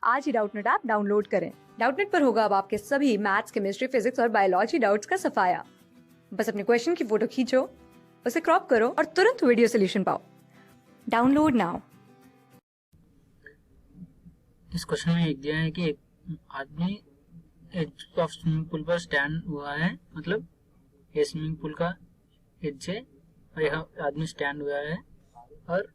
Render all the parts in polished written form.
आज ही Doubtnut app download करें। Doubtnut पर होगा अब आपके सभी मैथ्स, केमिस्ट्री, फिजिक्स और बायोलॉजी डाउट्स का सफाया। बस अपने क्वेश्चन की फोटो खींचो, उसे क्रॉप करो और तुरंत वीडियो सोल्यूशन पाओ। Download now. इस क्वेश्चन में दिया है कि एक आदमी एज ऑफ स्विमिंग पूल पर स्टैंड हुआ है, मतलब ये स्विमिंग पूल का एज है और यह आदमी स्टैंड हुआ है और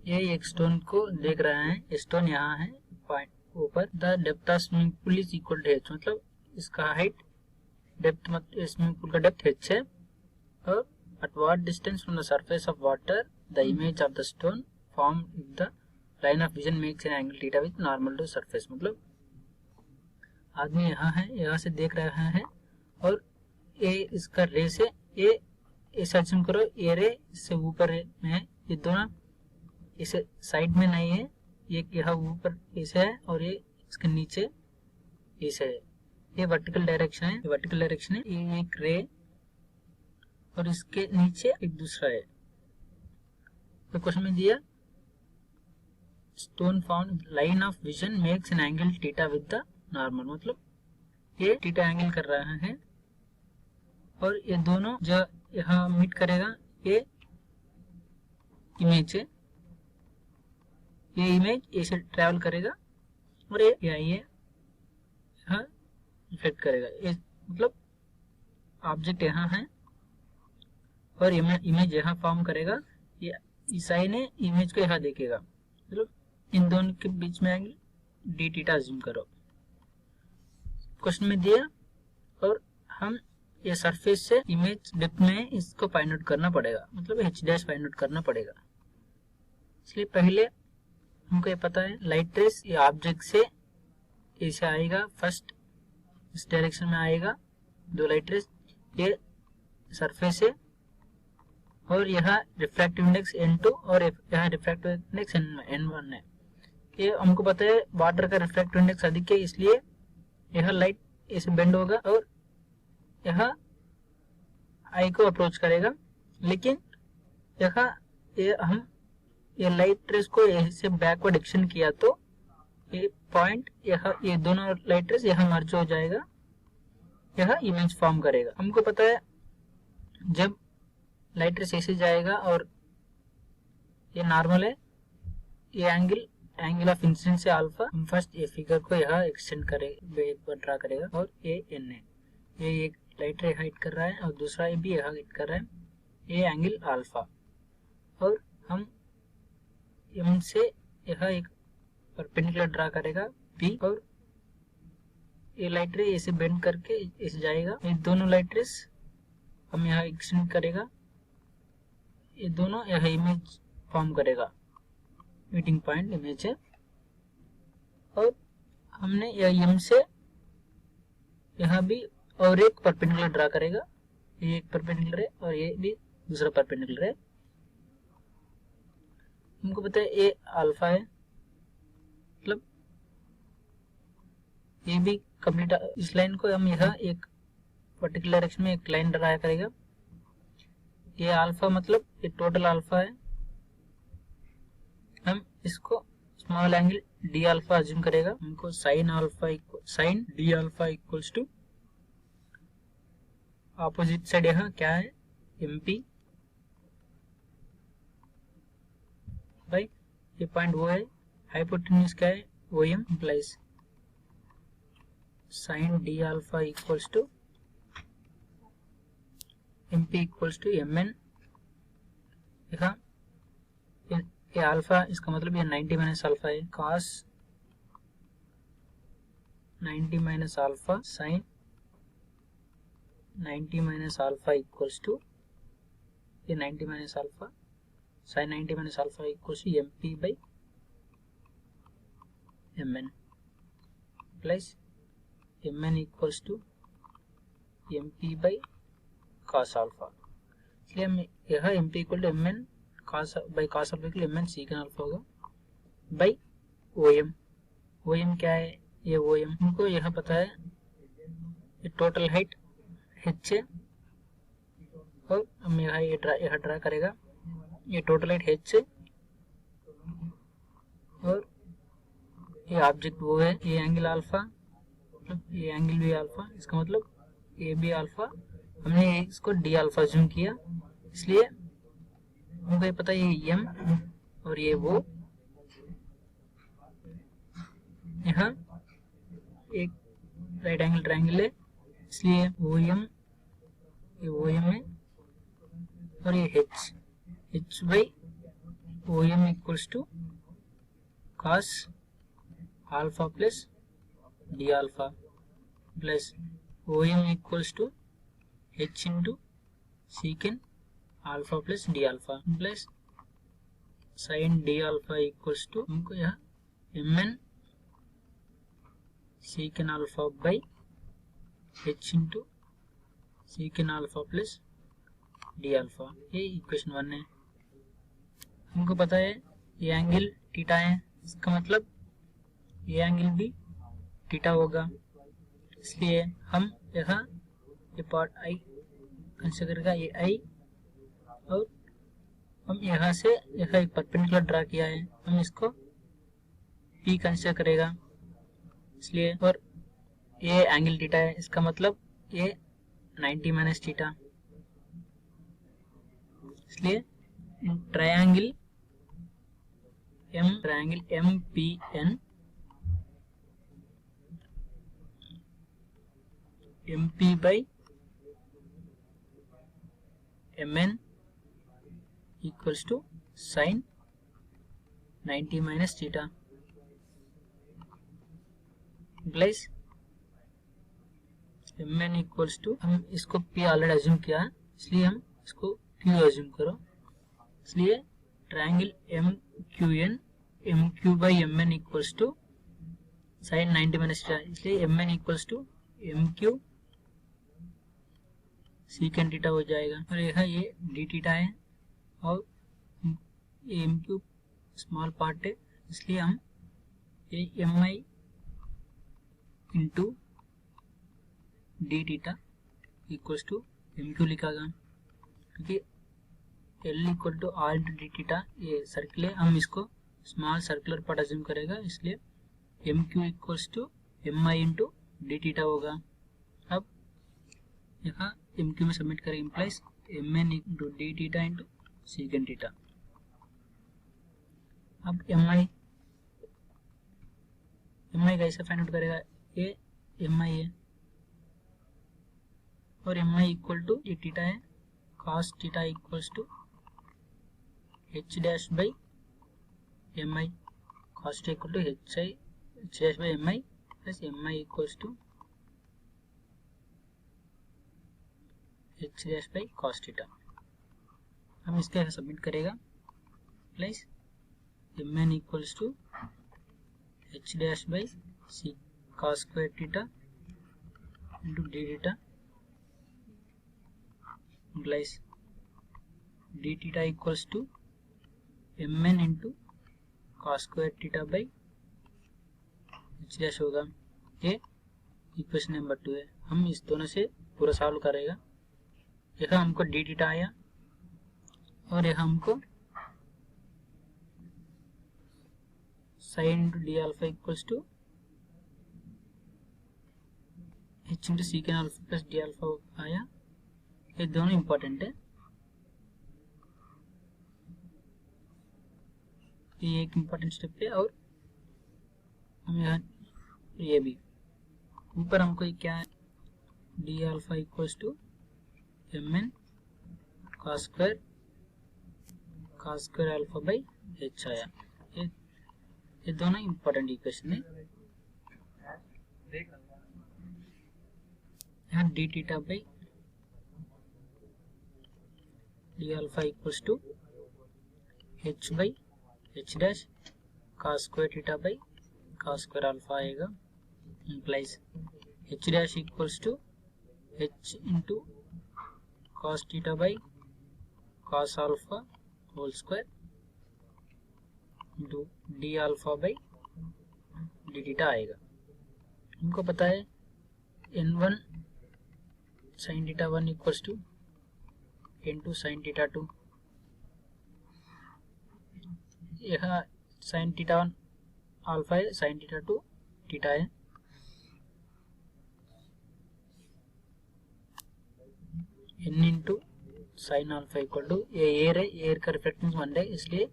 ये एक स्टोन को देख रहा है। स्टोन यहाँ है पॉइंट ऊपर। The depth of swimming pool is equal to H, मतलब इसका हाइट डेप्थ, मतलब स्विमिंग पूल का डेप्थ एच है। और at what distance from the surface of water the image of the stone formed if the line of vision makes an angle theta with normal to surface, मतलब आदमी यहाँ है, यहाँ से देख रहा है और ये इसका रे से ये ऐसा assume करो, ये रे इससे ऊपर में है, ये दोनों इसे साइड में नहीं है, ये यहाँ ऊपर ऐसे है और ये इसके नीचे ऐसे है। ये वर्टिकल डायरेक्शन है, ये वर्टिकल डायरेक्शन है, ये एक रे और इसके नीचे एक दूसरा है। तो क्वेश्चन में दिया stone found line of vision makes an angle theta with the normal, मतलब ये थीटा एंगल कर रहा है और ये दोनों जो यहाँ मीट करेगा, ये इमेज है, ये इमेज ऐसे ट्रेवल करेगा और ये यहाँ रिफ्लेक्ट करेगा। ये मतलब ऑब्जेक्ट यहाँ है और इमेज यहाँ फॉर्म करेगा, ये इस आई ने इमेज को यहाँ देखेगा, मतलब इन दोनों के बीच में एंगल डी थीटा अज्यूम करो। क्वेश्चन में दिया और हम ये सरफेस से इमेज डेप्थ में इसको फाइंड आउट करना पड़ेगा, मतलब एच डैश फाइंड आउट करना पड़ेगा। इसलिए पहले हमको ये पता है लाइट रेस ये ऑब्जेक्ट से ऐसे आएगा, फर्स्ट इस डायरेक्शन में आएगा, दो लाइट रेस ये सरफेस है और यहाँ रिफ्रैक्टिव इंडेक्स n2 और यहाँ रिफ्रैक्टिव इंडेक्स n1 है। ये हमको पता है वाटर का रिफ्रैक्टिव इंडेक्स अधिक है, इसलिए यह लाइट ऐसे बेंड होगा और यह आई को अप्रोच करेगा। लेकिन यहाँ हम ये लाइट रेस को ऐसे बैकवर्ड एक्शन किया तो ये पॉइंट यहाँ ये दोनों लाइट रेस यहाँ मर्ज हो जाएगा, यह इमेज फॉर्म करेगा। हमको पता है जब लाइट रेस ऐसे जाएगा और ये नॉर्मल है, ये एंगल ऑफ इंसिडेंस से अल्फा, हम फर्स्ट ये फिगर को यहाँ एक्सटेंड करेगा, एक बार ड्रा करेगा और ये एन है, ये एक लाइट रे हाइट कर रहा है और दूसरा ये भी यहाँ हिट कर रहा है, ये एंगल अल्फा। और हम एम से यहाँ एक परपेंडिकुलर ड्रा करेगा पी और ये लाइट रे ऐसे बेंड करके ऐसे जाएगा, ये दोनों लाइट रेस हम यहाँ एक्सटेंड करेगा, ये दोनों यह इमेज फॉर्म करेगा, मीटिंग पॉइंट इमेज है। और हमने यह एम से यहाँ भी और एक परपेंडिकुलर ड्रा करेगा, ये एक परपेंडिकुलर है और ये भी दूसरा परपेंडिकुलर है। हमको पता है ये अल्फा है, मतलब ये भी कंप्लीट, इस लाइन को हम यहाँ एक पर्टिकुलर डायरेक्शन में एक लाइन ड्रा करेगा, ये अल्फा मतलब ये टोटल अल्फा है। हम इसको small angle D alpha assume करेगा, हमको sine D alpha equals to opposite side यहाँ क्या है एम पी भाई, ये पॉइंट वो है, हाइपोटेन्यूज क्या है O M, implies sine D alpha equals to MP equals to mn। देखा ये अल्फा, इसका मतलब ये 90 माइनस अल्फा है, cos 90 minus alpha sine 90 minus alpha equals to ये 90 minus alpha sine 90 minus alpha equals to MP by mn plus mn equals to MP by cos alpha. इसलिए हम यह mp equal to mn cos by cos alpha के लिए mn secant alpha होगा by ओएम। ओएम क्या है, ये ओएम हमको यह पता है, ये टोटल हाइट h है और हम यहाँ ड्रा करेगा, ये टोटल हाइट h है और ये ऑब्जेक्ट वो है, ये एंगल अल्फा, मतलब ये एंगल भी अल्फा, इसका मतलब ये भी अल्फा, हमने इसको डी अल्फा जूम किया, इसलिए हमको ये पता है ये एम और ये वो, यहाँ एक राइट एंगल ट्रायंगल है, इसलिए ओ एम, ये ओ एम है और ये H by O M equals to cos alpha plus d alpha plus OM equals to h into secant alpha plus d alpha plus sin d alpha equals to हमको यहाँ mn secant alpha by h into secant alpha plus d alpha, ये equation 1 है। हमको पता है ये angle theta है, इसका मतलब ये एंगल भी थीटा होगा, इसलिए हम यहाँ ये पार्ट आई कंसीडर करेगा, ये आई, और हम यहाँ से यहाँ एक परपेंडिकुलर ड्रा किया है, हम इसको पी कंसीडर करेगा, इसलिए, और ये एंगल थीटा है, इसका मतलब ये 90 माइनस थीटा, इसलिए triangle MPN MP by MN equals to sin 90 minus theta plus MN equals to, हम इसको P ऑलरेडी अज्यूम किया है, इसलिए हम इसको Q अज्यूम करो, इसलिए triangle MQ by MN equals to sin 90 minus theta, इसलिए MN equals to MQ secant theta हो जाएगा, और यहाँ ये d थीटा है और ये MQ स्मॉल पार्ट है, इसलिए हम ये MI into d theta equals to MQ लिखागा, क्योंकि L equal to R into d theta ये सर्किल है, हम इसको स्मॉल सर्कुलर पार्ट अज्यूम करेगा, इसलिए MQ equals to MI into d theta होगा। अब यहाँ MQ में सबमिट करें, implies MN into d theta into second theta. अब MI कैसे फाइंड आउट करेगा, ये MI है और MI इक्वल टू ये थीटा है, cos theta equals to h dash by MI, cos theta equal to h dash by MI plus MI equals to h dash by cos theta. हम इसके submit करेगा, plus MN equals to h dash by c cos square theta into d theta plus d theta equals to MN into cos square theta by h dash होगा। ये equation number 2 है, हम इस दोनों से पूरा सॉल्व करेगा। यहाँ हमको d थीटा आया और यहाँ हमको sine into d alpha equals to h into second alpha plus d alpha आया। ये दोनों इंपॉर्टेंट है, ये एक इंपॉर्टेंट स्टेप है, और हम यहाँ ये भी ऊपर हमको क्या है, d alpha equals to MN cos square alpha by h आया। ये दोनों इंपॉर्टेंट इक्वेशन है। यहाँ d theta by d alpha equals to h बाई h dash cos square theta by cos square alpha आएगा, implies h dash equals to h into cos theta by cos alpha whole square into d alpha by d theta आएगा। हमको पता है n1 sin theta 1 equals to n2 sin theta 2। यहाँ sin theta 1 alpha है, sine theta two theta है, n into sine alpha equal to ये air है, air का रिफ्लेक्टेंस 1 है, इसलिए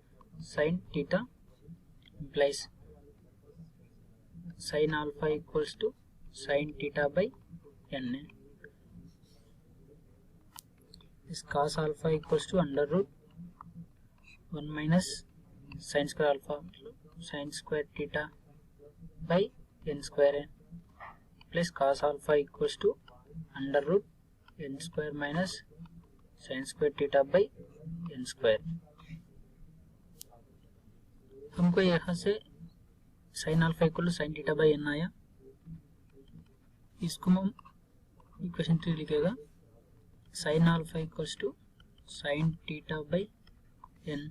sine theta implies sine alpha equals to sine theta by n है. इस cos alpha equals to under root 1 minus sine square alpha मतलब sine square theta by n square है, plus cos alpha equals to under root n square minus sine square theta by n square. हमको यहाँ से sine alpha equal to sine theta by n आया, इसको हम equation 3 लिखेगा sine alpha equals to sine theta by n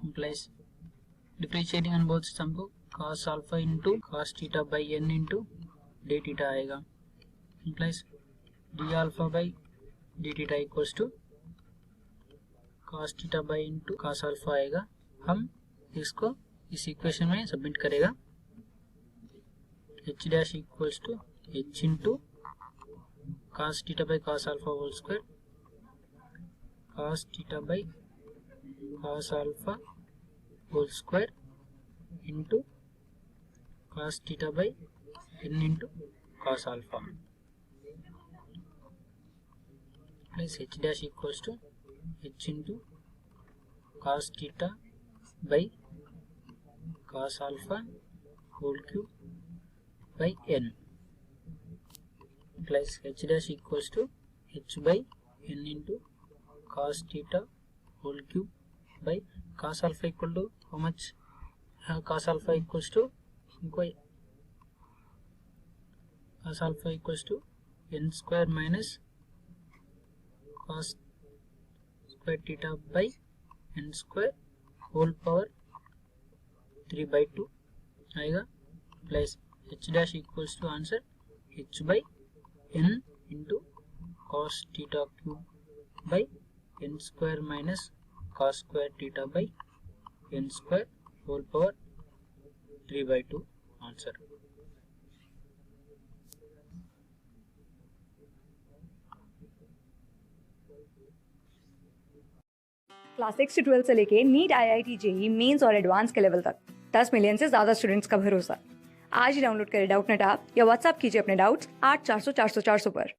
implies differentiating on both sides हमको cos alpha into cos theta by n into d theta आएगा, implies d alpha by d theta equals to cos theta by into cos alpha आएगा. हम इसको इस equation में submit करेगा, h dash equals to h into cos theta by cos alpha whole square cos theta by cos alpha whole square into cos theta by n into cos alpha plus h dash equals to h into cos theta by cos alpha whole cube by n plus h dash equals to h by n into cos theta whole cube by cos alpha equal to how much, cos alpha equals to cos alpha equals to n square minus cos square theta by n square whole power 3/2 आएगा, plus h dash equals to answer h by n into cos theta cube by n square minus cos square theta by n square whole power 3/2 answer. Class 6 से 12 से लेके NEET, IIT, JEE mains और advance के level तक 10 million से ज्यादा students का भरोसा. आज ही डाउनलोड करें डाउटनेट ऐप या व्हाट्सएप कीजिए अपने डाउट्स 8400 400 400 पर.